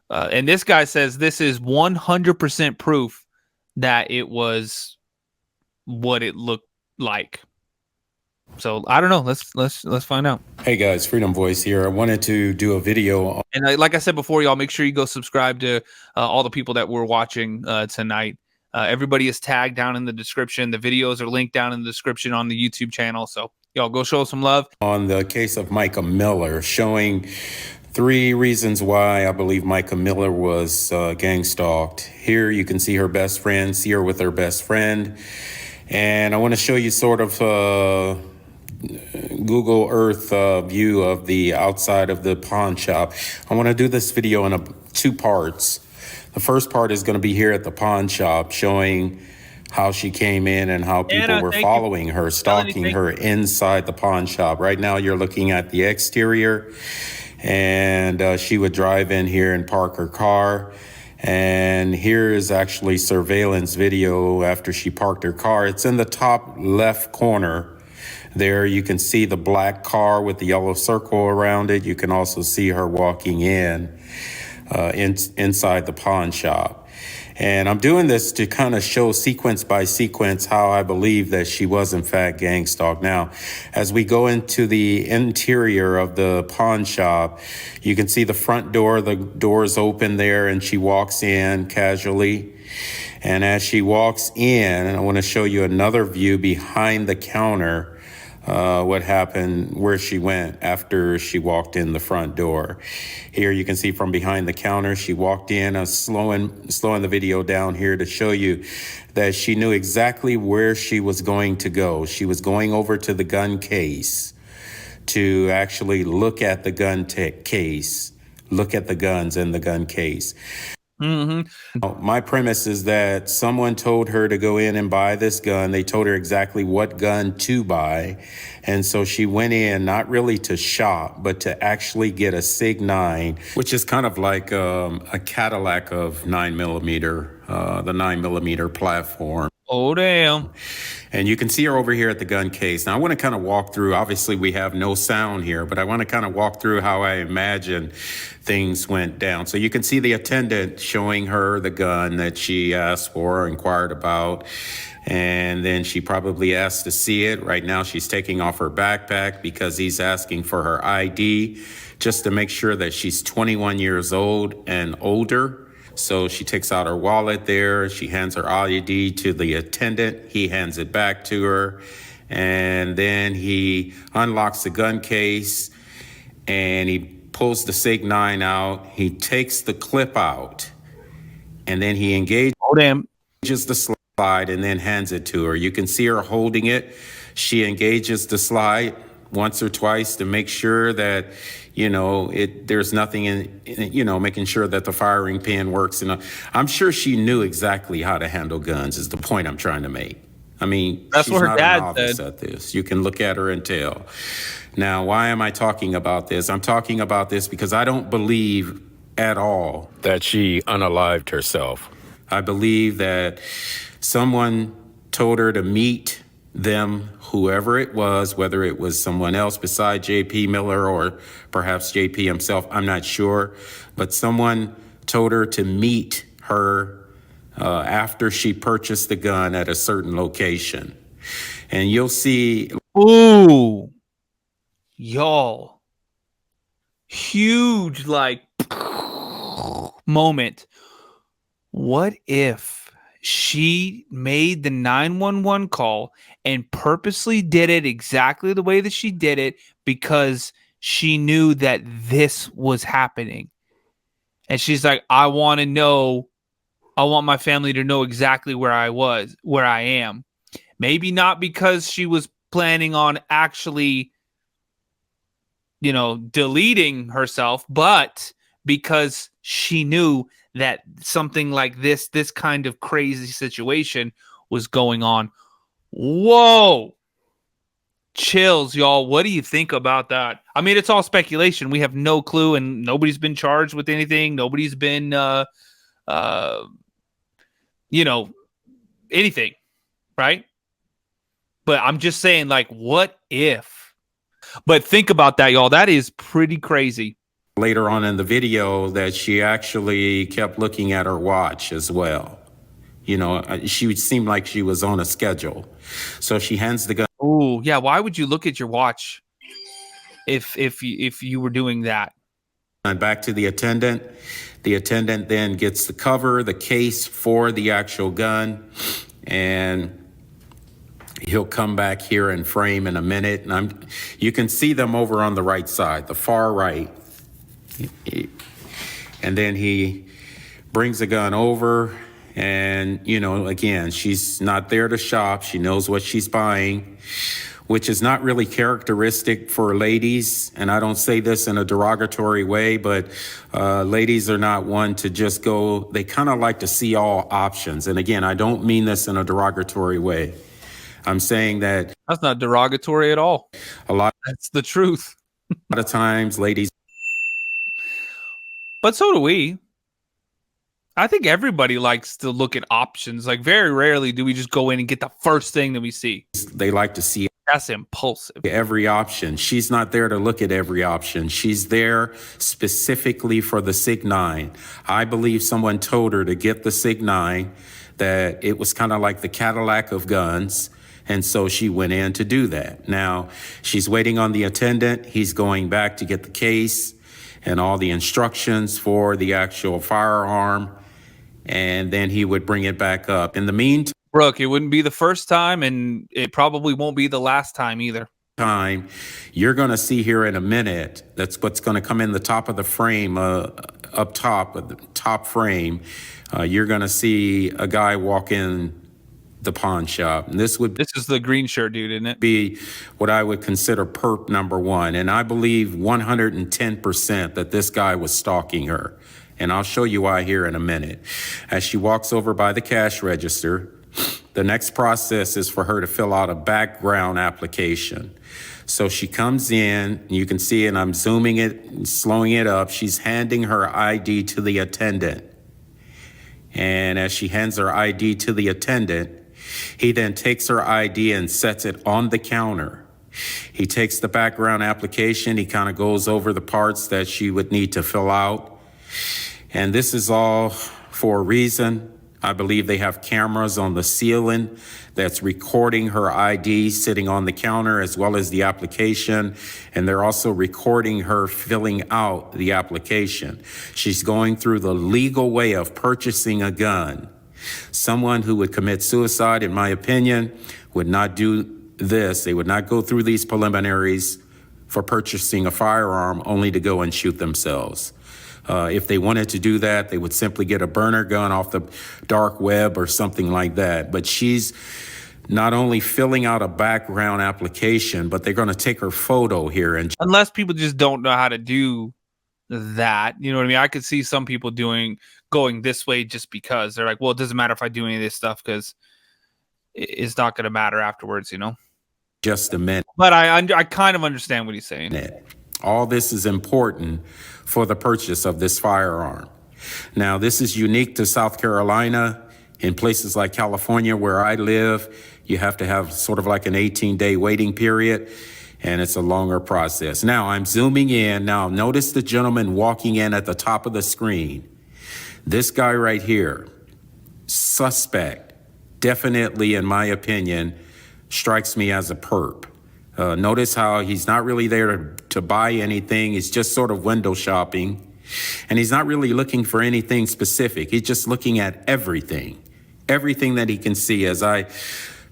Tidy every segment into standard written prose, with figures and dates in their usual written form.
And this guy says this is 100% proof that it was what it looked like. So I don't know. Let's find out. Hey guys, Freedom Voice here. I wanted to do a video. And like I said before, y'all, make sure you go subscribe to all the people that we're watching tonight. Everybody is tagged down in the description. The videos are linked down in the description on the YouTube channel. So y'all go show some love. On the case of Mica Miller, showing 3 reasons why I believe Mica Miller was gang stalked. Here you can see her best friend, see her with her best friend. And I want to show you sort of Google Earth view of the outside of the pawn shop. I want to do this video in 2 parts. The first part is going to be here at the pawn shop, showing how she came in and how people were following her, stalking her inside the pawn shop. Right now you're looking at the exterior, and she would drive in here and park her car. And here is actually surveillance video after she parked her car. It's in the top left corner. There you can see the black car with the yellow circle around it. You can also see her walking inside the pawn shop. And I'm doing this to kind of show sequence by sequence how I believe that she was in fact gang stalked. Now, as we go into the interior of the pawn shop, you can see the front door, the door is open there, and she walks in casually. And as she walks in, I want to show you another view behind the counter. What happened, where she went after she walked in the front door. Here you can see from behind the counter, she walked in. I'm slowing the video down here to show you that she knew exactly where she was going to go. She was going over to the gun case to actually look at the gun case, look at the guns in the gun case. My premise is that someone told her to go in and buy this gun. They told her exactly what gun to buy. And so she went in, not really to shop, but to actually get a Sig 9, which is kind of like a Cadillac of 9mm, the 9mm platform. Oh, damn. And you can see her over here at the gun case. Now, I want to kind of walk through, obviously we have no sound here, but I want to kind of walk through how I imagine things went down. So you can see the attendant showing her the gun that she asked for or inquired about. And then she probably asked to see it. Right now, she's taking off her backpack because he's asking for her ID just to make sure that she's 21 years old and older. So she takes out her wallet there. She hands her ID to the attendant. He hands it back to her. And then he unlocks the gun case and he pulls the Sig 9 out. He takes the clip out and then he engages the slide and then hands it to her. You can see her holding it. She engages the slide once or twice to make sure that, there's nothing in, making sure that the firing pin works. And I'm sure she knew exactly how to handle guns is the point I'm trying to make. I mean, that's what her dad said. At this. You can look at her and tell. Now, why am I talking about this? I'm talking about this because I don't believe at all that she unalived herself. I believe that someone told her to meet them, whoever it was, whether it was someone else besides J.P. Miller or perhaps J.P. himself, I'm not sure. But someone told her to meet her after she purchased the gun at a certain location. And you'll see. Ooh, y'all. Huge, moment. What if she made the 911 call and purposely did it exactly the way that she did it because she knew that this was happening? And she's like, I want my family to know exactly where I am. Maybe not because she was planning on actually, deleting herself, but because she knew that something like this kind of crazy situation was going on. Whoa. Chills, y'all. What do you think about that? I mean, it's all speculation. We have no clue, and nobody's been charged with anything. Nobody's been, anything, right? But I'm just saying, what if? But think about that, y'all. That is pretty crazy. later on in the video that she actually kept looking at her watch as well. You know, she seemed like she was on a schedule. So she hands the gun. Oh, yeah. Why would you look at your watch if you were doing that? And back to the attendant. The attendant then gets the cover, the case for the actual gun, and he'll come back here and frame in a minute. And you can see them over on the right side, the far right. And then he brings the gun over, and, you know, again, she's not there to shop. She knows what she's buying, which is not really characteristic for ladies. And I don't say this in a derogatory way, but ladies are not one to just go, they kind of like to see all options. And again, I don't mean this in a derogatory way. I'm saying that That's not derogatory at all. That's the truth. a lot of times ladies, but so do we. I think everybody likes to look at options. Like, very rarely do we just go in and get the first thing that we see. they like to see That's impulsive. every option. She's not there to look at every option. She's there specifically for the Sig 9. I believe someone told her to get the Sig 9, that it was kind of like the Cadillac of guns. And so she went in to do that. Now, she's waiting on the attendant. He's going back to get the case and all the instructions for the actual firearm. And then he would bring it back up. In the meantime, Brooke, it wouldn't be the first time, and it probably won't be the last time either. You're going to see here in a minute, that's what's going to come in the top of the frame, up top of the top frame. You're going to see a guy walk in the pawn shop. And this is the green shirt dude, isn't it? Be what I would consider perp number one. And I believe 110% that this guy was stalking her. And I'll show you why here in a minute. As she walks over by the cash register, the next process is for her to fill out a background application. So she comes in, you can see, and I'm zooming it and slowing it up. She's handing her ID to the attendant. And as she hands her ID to the attendant, he then takes her ID and sets it on the counter. He takes the background application. He kind of goes over the parts that she would need to fill out. And this is all for a reason. I believe they have cameras on the ceiling that's recording her ID sitting on the counter as well as the application. And they're also recording her filling out the application. She's going through the legal way of purchasing a gun. Someone who would commit suicide, in my opinion, would not do this. They would not go through these preliminaries for purchasing a firearm only to go and shoot themselves. If they wanted to do that, they would simply get a burner gun off the dark web or something like that. But she's not only filling out a background application, but they're going to take her photo here. And unless people just don't know how to do that, you know what I mean? I could see some people going this way just because they're like, well, it doesn't matter if I do any of this stuff because it's not going to matter afterwards, you know? Just a minute. But I kind of understand what he's saying. All this is important for the purchase of this firearm. Now, this is unique to South Carolina. In places like California, where I live, you have to have sort of like an 18-day waiting period, and it's a longer process. Now, I'm zooming in. Now, notice the gentleman walking in at the top of the screen. This guy right here, suspect, definitely, in my opinion, strikes me as a perp. Notice how he's not really there to buy anything. He's just sort of window shopping. And he's not really looking for anything specific. He's just looking at everything that he can see. As I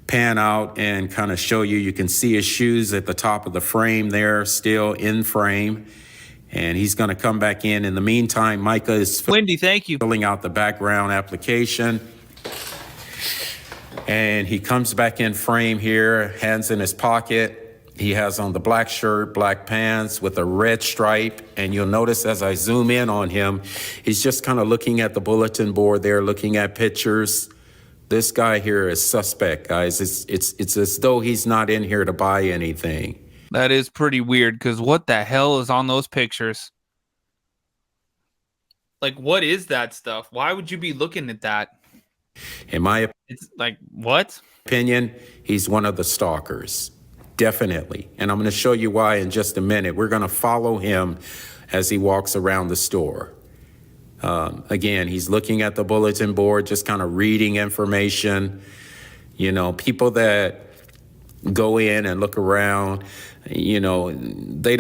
pan out and kind of show you, you can see his shoes at the top of the frame there, still in frame. And he's going to come back in. In the meantime, Mica is filling out the background application. And he comes back in frame here, hands in his pocket. He has on the black shirt, black pants with a red stripe. And you'll notice as I zoom in on him, he's just kind of looking at the bulletin board there, looking at pictures. This guy here is suspect, guys. It's as though he's not in here to buy anything. That is pretty weird, because what the hell is on those pictures? Like, what is that stuff? Why would you be looking at that? In my it's like, what? Opinion, he's one of the stalkers. Definitely. And I'm going to show you why in just a minute. We're going to follow him as he walks around the store. Again, he's looking at the bulletin board, just kind of reading information. You know, people that go in and look around, you know, they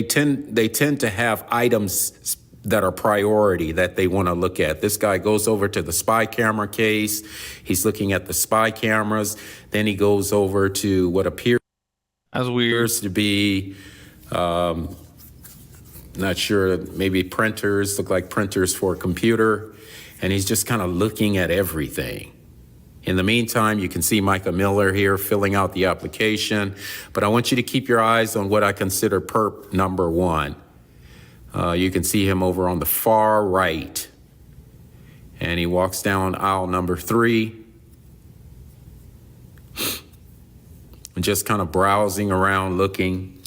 tend to have items that are priority that they want to look at. This guy goes over to the spy camera case. He's looking at the spy cameras. Then he goes over to what appears That's weird. to be, not sure, maybe printers, look like printers for a computer. And he's just kind of looking at everything. In the meantime, you can see Mica Miller here filling out the application, but I want you to keep your eyes on what I consider perp number one. You can see him over on the far right, and he walks down aisle number 3, and just kind of browsing around looking.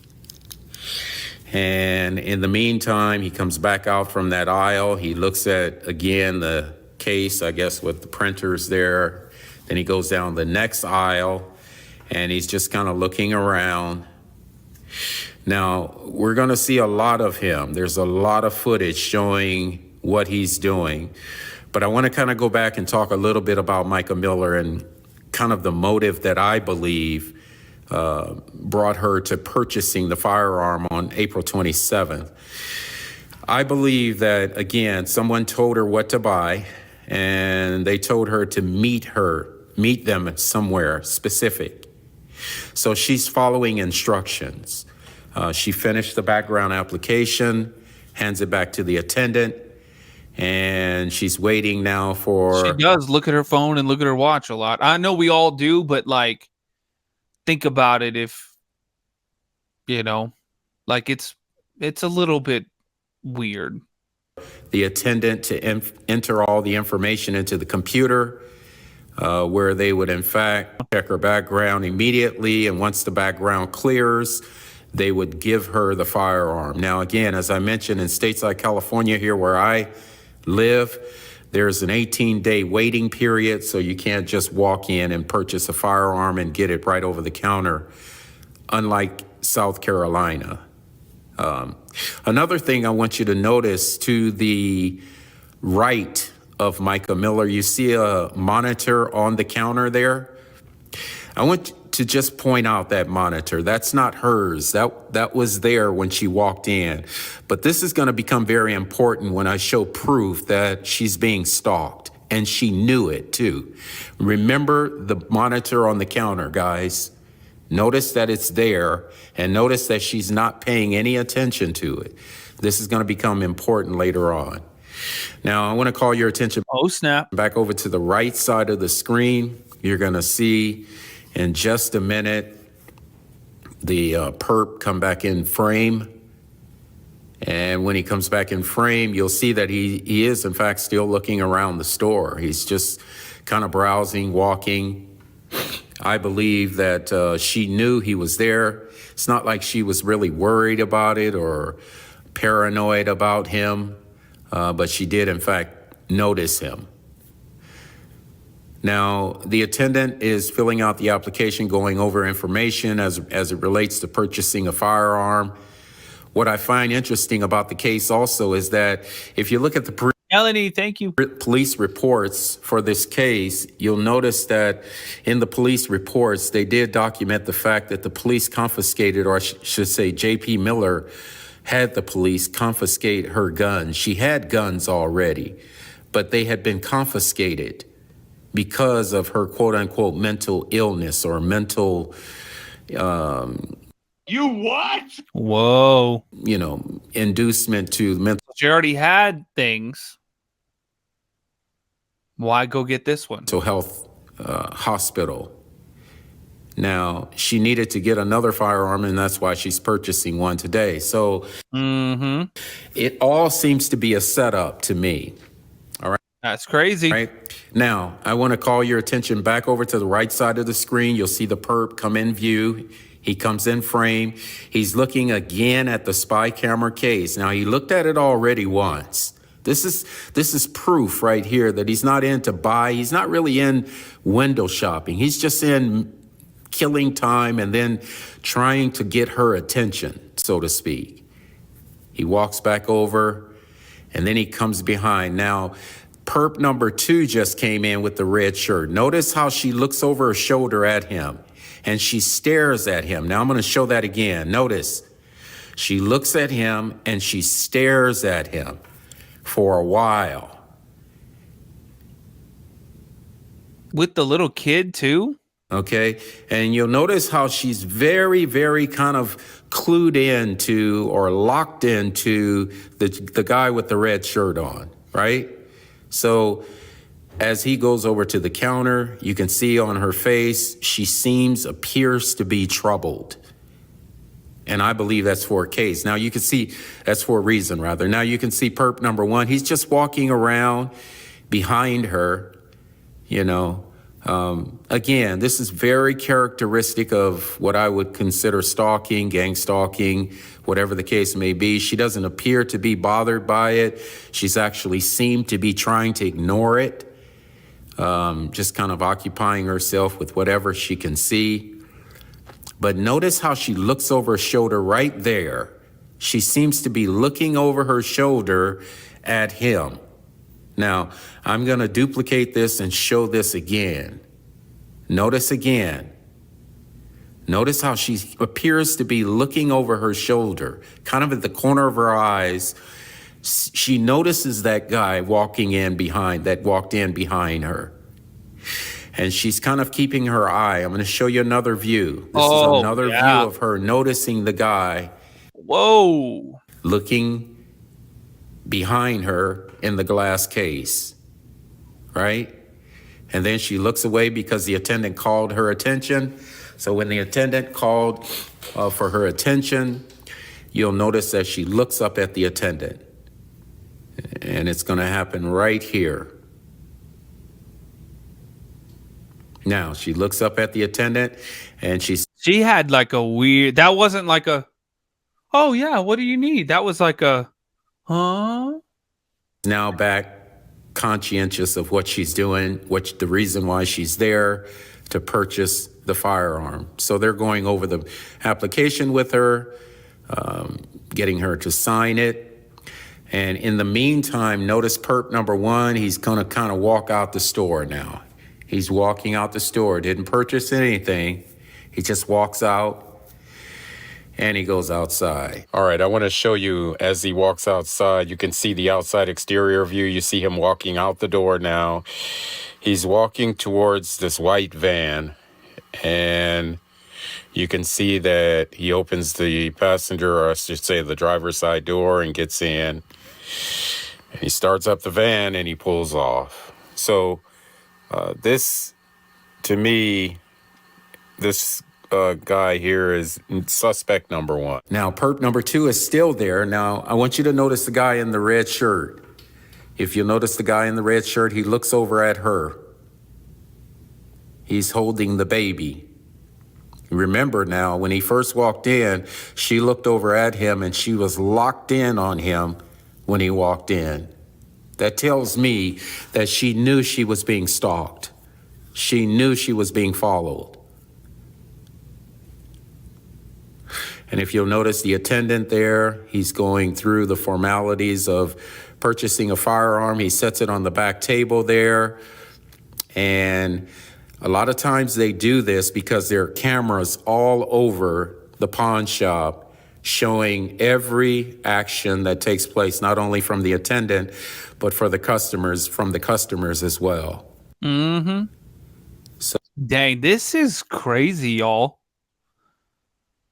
And in the meantime, he comes back out from that aisle. He looks at, again, the case, I guess, with the printers there. Then he goes down the next aisle, and he's just kind of looking around. Now, we're going to see a lot of him. There's a lot of footage showing what he's doing. But I want to kind of go back and talk a little bit about Mica Miller and kind of the motive that I believe brought her to purchasing the firearm on April 27th. I believe that, again, someone told her what to buy, and they told her to meet them somewhere specific. So she's following instructions. She finished the background application, hands it back to the attendant, and she's waiting now for... She does look at her phone and look at her watch a lot. I know we all do, but like, think about it. If, you know, like it's a little bit weird. The attendant to enter all the information into the computer, where they would in fact check her background immediately, and once the background clears, they would give her the firearm. Now, again, as I mentioned, in states like California here where I live, there's an 18-day waiting period, so you can't just walk in and purchase a firearm and get it right over the counter, unlike South Carolina. Another thing I want you to notice, to the right of Mica Miller, you see a monitor on the counter there. I want to just point out that monitor. That's not hers. That was there when she walked in. But this is going to become very important when I show proof that she's being stalked, and she knew it too. Remember the monitor on the counter, guys. Notice that it's there, and notice that she's not paying any attention to it. This is going to become important later on. Now, I want to call your attention back over to the right side of the screen. You're going to see in just a minute the perp come back in frame. And when he comes back in frame, you'll see that he is, in fact, still looking around the store. He's just kind of browsing, walking. I believe that she knew he was there. It's not like she was really worried about it or paranoid about him, but she did, in fact, notice him. Now, the attendant is filling out the application, going over information as it relates to purchasing a firearm. What I find interesting about the case also is that if you look at the Melanie, thank you. Police reports for this case, you'll notice that in the police reports, they did document the fact that the police confiscated, or I should say JP Miller had the police confiscate her guns. She had guns already, but they had been confiscated because of her quote unquote mental illness or mental, You what? Whoa. you know, inducement to mental She already had things. Why go get this one? health hospital. Now, she needed to get another firearm, and that's why she's purchasing one today. So it all seems to be a setup to me. All right. That's crazy. Right. Now, I want to call your attention back over to the right side of the screen. You'll see the perp come in view. He comes in frame. He's looking again at the spy camera case. Now, he looked at it already once. This is proof right here that he's not in to buy. He's not really in window shopping. He's just in killing time and then trying to get her attention, so to speak. He walks back over, and then he comes behind. Now, perp number 2 just came in with the red shirt. Notice how she looks over her shoulder at him, and she stares at him. Now, I'm going to show that again. Notice, she looks at him, and she stares at him for a while. With the little kid, too? Okay, and you'll notice how she's very, very kind of clued into or locked into the guy with the red shirt on, right? So as he goes over to the counter, you can see on her face, she appears to be troubled. And I believe that's for a case. Now you can see, that's for a reason rather. Now you can see perp number 1, he's just walking around behind her, you know. Again, this is very characteristic of what I would consider stalking, gang stalking, whatever the case may be. She doesn't appear to be bothered by it. She's actually seemed to be trying to ignore it, just kind of occupying herself with whatever she can see. But notice how she looks over her shoulder right there. She seems to be looking over her shoulder at him. Now, I'm going to duplicate this and show this again. Notice again. Notice how she appears to be looking over her shoulder, kind of at the corner of her eyes. She notices that guy walked in behind her. And she's kind of keeping her eye. I'm going to show you another view. This is another view of her noticing the guy. Whoa. Looking behind her in the glass case, right? And then she looks away because the attendant called her attention. So when the attendant called for her attention, you'll notice that she looks up at the attendant. And it's going to happen right here. Now, she looks up at the attendant and she had like a weird, that wasn't like a, oh yeah, what do you need? That was like a, huh? Now back conscientious of what she's doing, the reason why she's there, to purchase the firearm. So they're going over the application with her, getting her to sign it. And in the meantime, notice perp number 1, he's gonna kind of walk out the store now. He's walking out the store, didn't purchase anything. He just walks out and he goes outside. All right, I want to show you as he walks outside. You can see the outside exterior view. You see him walking out the door now. He's walking towards this white van, and you can see that he opens the passenger, or I should say the driver's side door, and gets in. And he starts up the van and he pulls off. So this, to me, this guy here is suspect number 1. Now, perp number 2 is still there. Now, I want you to notice the guy in the red shirt. If you notice the guy in the red shirt, he looks over at her. He's holding the baby. Remember now, when he first walked in, she looked over at him and she was locked in on him when he walked in. That tells me that she knew she was being stalked. She knew she was being followed. And if you'll notice the attendant there, he's going through the formalities of purchasing a firearm. He sets it on the back table there. And a lot of times they do this because there are cameras all over the pawn shop showing every action that takes place, not only from the attendant, but from the customers as well. Mm-hmm. So, dang, this is crazy, y'all.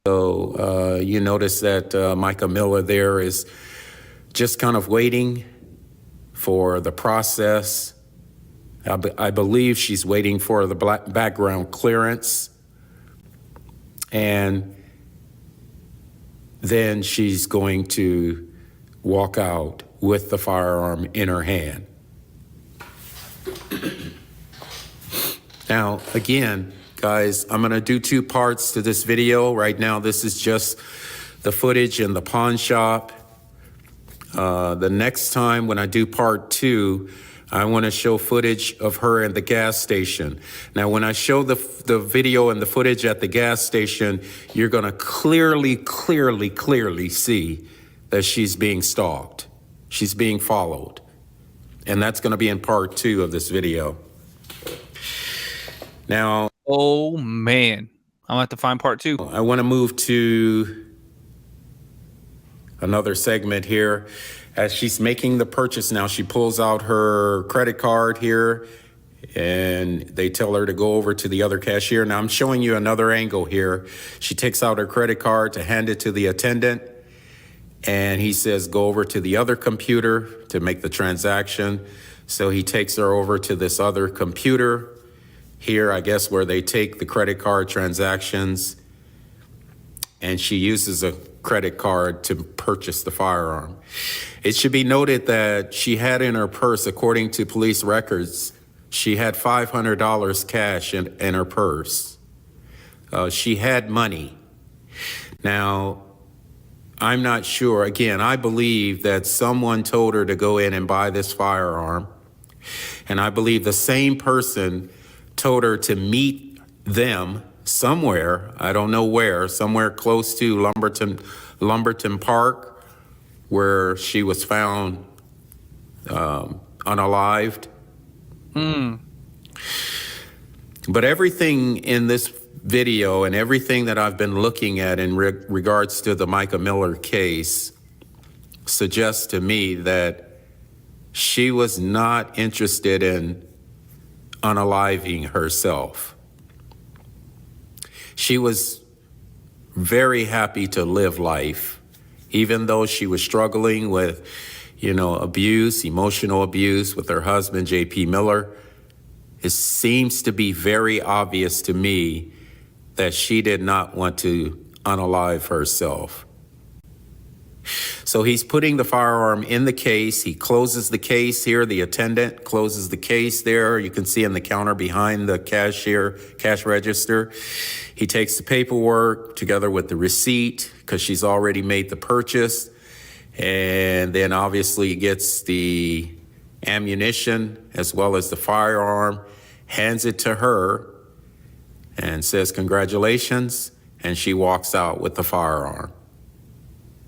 So you notice that Mica Miller there is just kind of waiting for the process. I believe she's waiting for the background clearance. And then she's going to walk out with the firearm in her hand. Now, again, guys, I'm going to do 2 parts to this video. Right now, this is just the footage in the pawn shop. The next time when I do part 2, I want to show footage of her at the gas station. Now, when I show the video and the footage at the gas station, you're going to clearly see that she's being stalked. She's being followed. And that's going to be in part 2 of this video. Now, oh man, I'm gonna have to find part 2. I want to move to another segment here. As she's making the purchase now, she pulls out her credit card here and they tell her to go over to the other cashier. Now I'm showing you another angle here. She takes out her credit card to hand it to the attendant, and he says, go over to the other computer to make the transaction. So he takes her over to this other computer here, I guess, where they take the credit card transactions, and she uses a credit card to purchase the firearm. It should be noted that she had in her purse, according to police records, she had $500 cash in her purse. She had money. Now, I'm not sure. Again, I believe that someone told her to go in and buy this firearm. And I believe the same person told her to meet them somewhere, I don't know where, somewhere close to Lumberton Park, where she was found unalived. But everything in this video and everything that I've been looking at in regards to the Mica Miller case suggests to me that she was not interested in unaliving herself. She was very happy to live life, even though she was struggling with, abuse, emotional abuse with her husband, J.P. Miller. It seems to be very obvious to me that she did not want to unalive herself. So he's putting the firearm in the case. He closes the case here. The attendant closes the case there. You can see in the counter behind the cash register. He takes the paperwork together with the receipt because she's already made the purchase. And then obviously gets the ammunition as well as the firearm, hands it to her and says, congratulations. And she walks out with the firearm.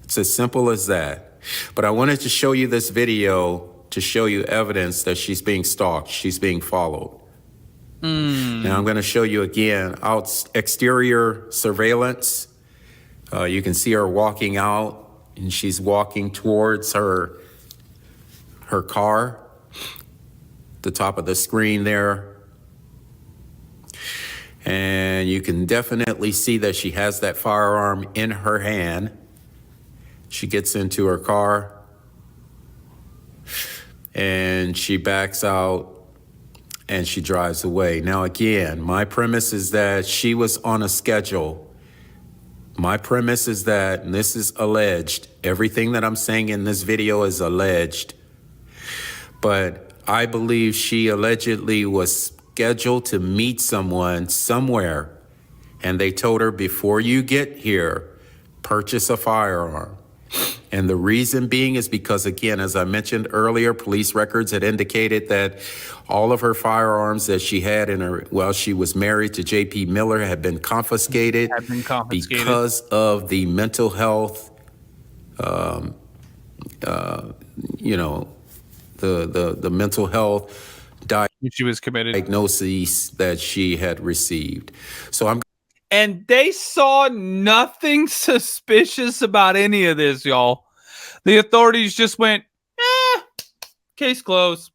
It's as simple as that. But I wanted to show you this video to show you evidence that she's being stalked. She's being followed. Now I'm going to show you again exterior surveillance. You can see her walking out, and she's walking towards her car. The top of the screen there. And you can definitely see that she has that firearm in her hand. She gets into her car and she backs out and she drives away. Now, again, my premise is that she was on a schedule. My premise is that, and this is alleged, everything that I'm saying in this video is alleged, but I believe she allegedly was scheduled to meet someone somewhere, and they told her, before you get here, purchase a firearm. And the reason being is because, again, as I mentioned earlier, police records had indicated that all of her firearms that she had while she was married to J.P. Miller had been confiscated, because of the mental health, the mental health She was committed. diagnoses that she had received. And they saw nothing suspicious about any of this, y'all. The authorities just went, case closed.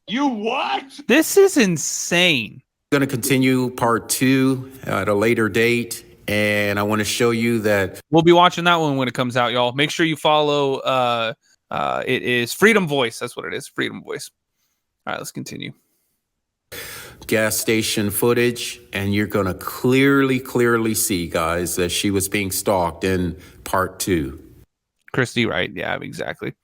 You what? This is insane. I'm going to continue part 2 at a later date, and I want to show you that We'll be watching that one when it comes out, y'all. Make sure you follow. It is Freedom Voice. That's what it is. Freedom Voice. All right, let's continue. gas station footage, and you're going to clearly see, guys, that she was being stalked in part 2. Christy, right? Yeah, exactly.